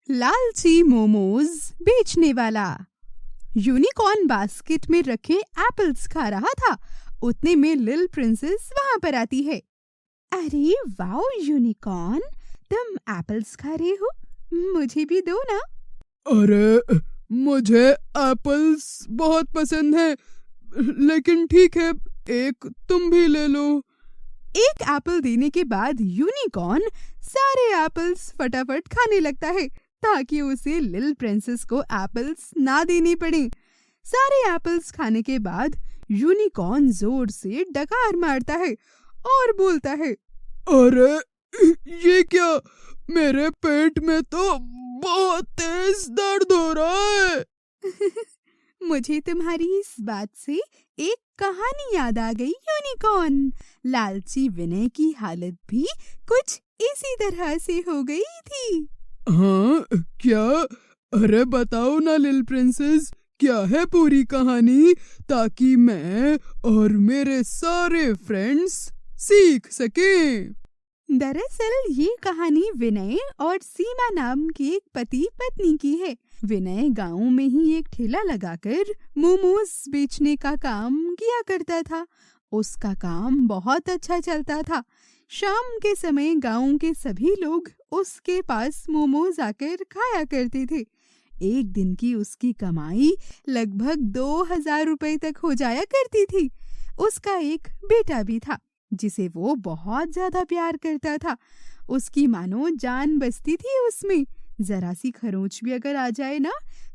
लालची मोमोज बेचने वाला। यूनिकॉर्न बास्केट में रखे एप्पल्स खा रहा था। उतने में लिल प्रिंसेस वहां पर आती है। अरे वाओ यूनिकॉर्न, तुम एप्पल्स खा रहे हो, मुझे भी दो ना। अरे मुझे एप्पल्स बहुत पसंद है, लेकिन ठीक है, एक तुम भी ले लो। एक एप्पल देने के बाद यूनिकॉर्न सारे एप्पल्स फटाफट खाने लगता है ताकि उसे लिल प्रिंसेस को एप्पल्स ना देने पड़े। सारे एप्पल्स खाने के बाद यूनिकॉर्न जोर से डकार मारता है और बोलता है, अरे ये क्या, मेरे पेट में तो बहुत तेज दर्द हो रहा है। मुझे तुम्हारी इस बात से एक कहानी याद आ गई यूनिकॉर्न। लालची विनय की हालत भी कुछ इसी तरह से हो गई थी। हाँ क्या? अरे बताओ ना लिल प्रिंसेस, क्या है पूरी कहानी, ताकि मैं और मेरे सारे फ्रेंड्स सीख सकें। दरअसल ये कहानी विनय और सीमा नाम के एक पति पत्नी की है। विनय गांव में ही एक ठेला लगाकर मोमोज बेचने का काम किया करता था। उसका काम बहुत अच्छा चलता था। शाम के समय गांव के सभी लोग उसके पास मोमोज आकर खाया करते थे। एक दिन की उसकी कमाई लगभग 2000 रुपए तक हो जाया करती थी। उसका एक बेटा भी था जिसे वो बहुत ज्यादा प्यार करता था। उसकी मानो जान बसती थी उसमें। जरा सी खरोंच भी अगर आ जाए ना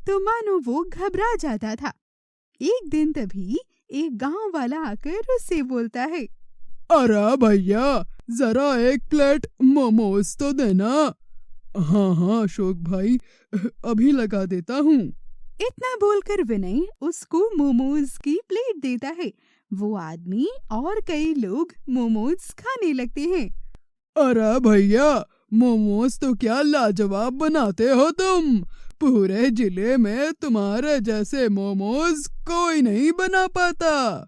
तो मानो वो घबरा जाता था। एक दिन तभी एक गांव वाला आकर उससे बोलता है, अरे भैया, जरा एक प्लेट मोमोज तो देना। हाँ हाँ अशोक भाई, अभी लगा देता हूँ। इतना बोलकर विनय उसको मोमोज की प्लेट देता है। वो आदमी और कई लोग मोमोज खाने लगते हैं। अरे भैया, मोमोज तो क्या लाजवाब बनाते हो तुम। पूरे जिले में तुम्हारे जैसे मोमोज कोई नहीं बना पाता।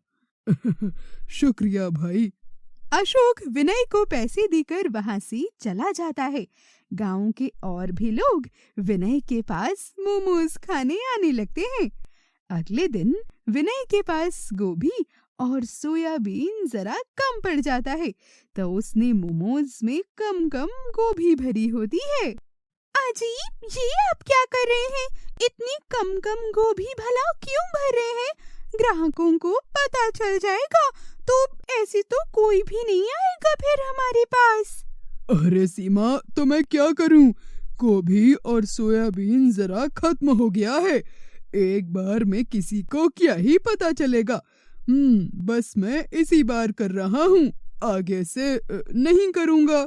शुक्रिया भाई। अशोक विनय को पैसे देकर वहां से चला जाता है। गांव के और भी लोग विनय के पास मोमोज खाने आने लगते हैं। अगले दिन विनय के पास गोभी और सोयाबीन जरा कम पड़ जाता है, तो उसने मोमोज में कम कम गोभी भरी होती है। अजीब, ये आप क्या कर रहे हैं? इतनी कम कम गोभी भला क्यों भर रहे हैं? ग्राहकों को पता चल जाएगा तो ऐसे तो कोई भी नहीं आएगा फिर हमारे पास। अरे सीमा, तो मैं क्या करूं? गोभी और सोयाबीन जरा खत्म हो गया है। एक बार में किसी को क्या ही पता चलेगा। बस मैं इसी बार कर रहा हूँ, आगे से नहीं करूँगा।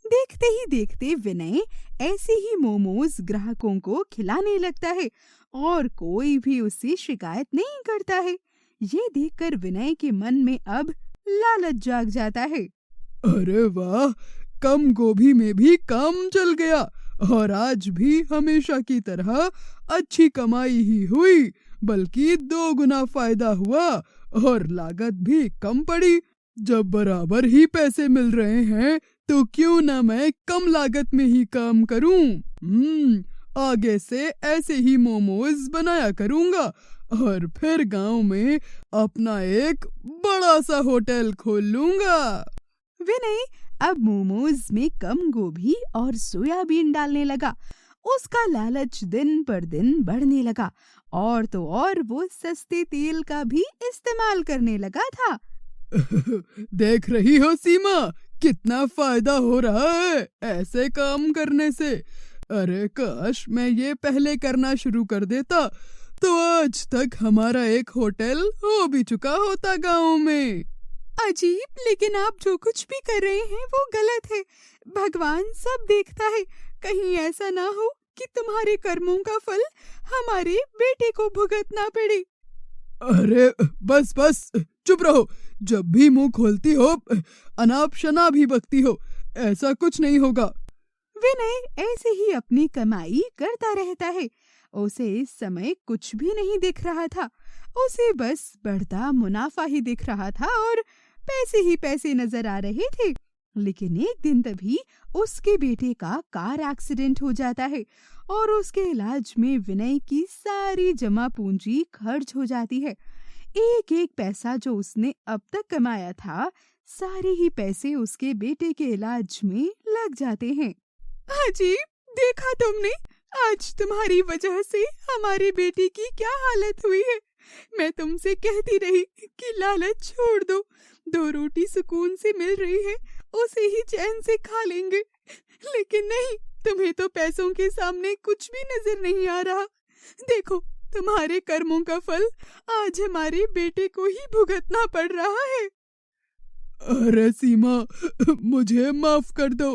देखते ही देखते विनय ऐसे ही मोमोज ग्राहकों को खिलाने लगता है और कोई भी उससे शिकायत नहीं करता है। ये देखकर विनय के मन में अब लालच जाग जाता है। अरे वाह, कम गोभी में भी काम चल गया और आज भी हमेशा की तरह अच्छी कमाई ही हुई, बल्कि 2 गुना फायदा हुआ और लागत भी कम पड़ी। जब बराबर ही पैसे मिल रहे हैं तो क्यों ना मैं कम लागत में ही काम करूं। आगे से ऐसे ही मोमोज बनाया करूंगा और फिर गांव में अपना एक बड़ा सा होटल खोल लूंगा। विनय अब मोमोज में कम गोभी और सोयाबीन डालने लगा। उसका लालच दिन पर दिन बढ़ने लगा और तो और वो सस्ते तेल का भी इस्तेमाल करने लगा था। देख रही हो सीमा, कितना फायदा हो रहा है ऐसे काम करने से। अरे काश मैं ये पहले करना शुरू कर देता तो आज तक हमारा एक होटल हो भी चुका होता गांव में। अजीब, लेकिन आप जो कुछ भी कर रहे हैं वो गलत है। भगवान सब देखता है। कहीं ऐसा ना हो कि तुम्हारे कर्मों का फल हमारे बेटे को भुगतना पड़े। अरे बस बस, चुप रहो। जब भी मुंह खोलती हो अनाप शनाप भी बकती हो। ऐसा कुछ नहीं होगा। विनय ऐसे ही अपनी कमाई करता रहता है। उसे इस समय कुछ भी नहीं दिख रहा था। उसे बस बढ़ता मुनाफा ही दिख रहा था और पैसे ही पैसे नजर आ रहे थे। लेकिन एक दिन तभी उसके बेटे का कार एक्सीडेंट हो जाता है और उसके इलाज में विनय की सारी जमा पूंजी खर्च हो जाती है। एक एक पैसा जो उसने अब तक कमाया था, सारे ही पैसे उसके बेटे के इलाज में लग जाते हैं। अजीब, देखा तुमने, आज तुम्हारी वजह से हमारे बेटे की क्या हालत हुई है। मैं तुमसे कहती रही कि लालच छोड़ दो, 2 रोटी सुकून से मिल रही है, उसे ही चैन से खा लेंगे, लेकिन नहीं, तुम्हें तो पैसों के सामने कुछ भी नजर नहीं आ रहा। देखो, तुम्हारे कर्मों का फल आज हमारे बेटे को ही भुगतना पड़ रहा है। अरे सीमा, मुझे माफ कर दो।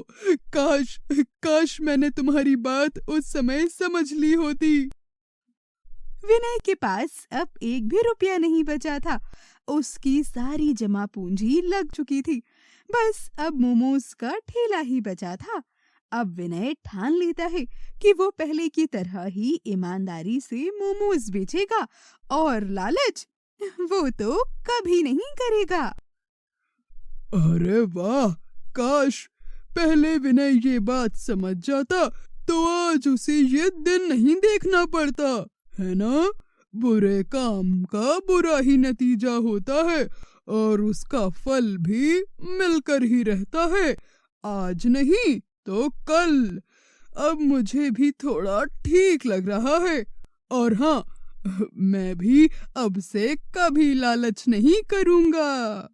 काश मैंने तुम्हारी बात उस समय समझ ली होती। विनय के पास अब एक भी रुपया नहीं बचा था। उसकी सारी जमा पूंजी लग चुकी थी। बस अब मोमोज का ठेला ही बचा था। अब विनय ठान लेता है कि वो पहले की तरह ही ईमानदारी से मोमोज बेचेगा और लालच वो तो कभी नहीं करेगा। अरे वाह, काश पहले विनय ये बात समझ जाता तो आज उसे ये दिन नहीं देखना पड़ता, है ना? बुरे काम का बुरा ही नतीजा होता है और उसका फल भी मिलकर ही रहता है, आज नहीं तो कल। अब मुझे भी थोड़ा ठीक लग रहा है और हाँ, मैं भी अब से कभी लालच नहीं करूँगा।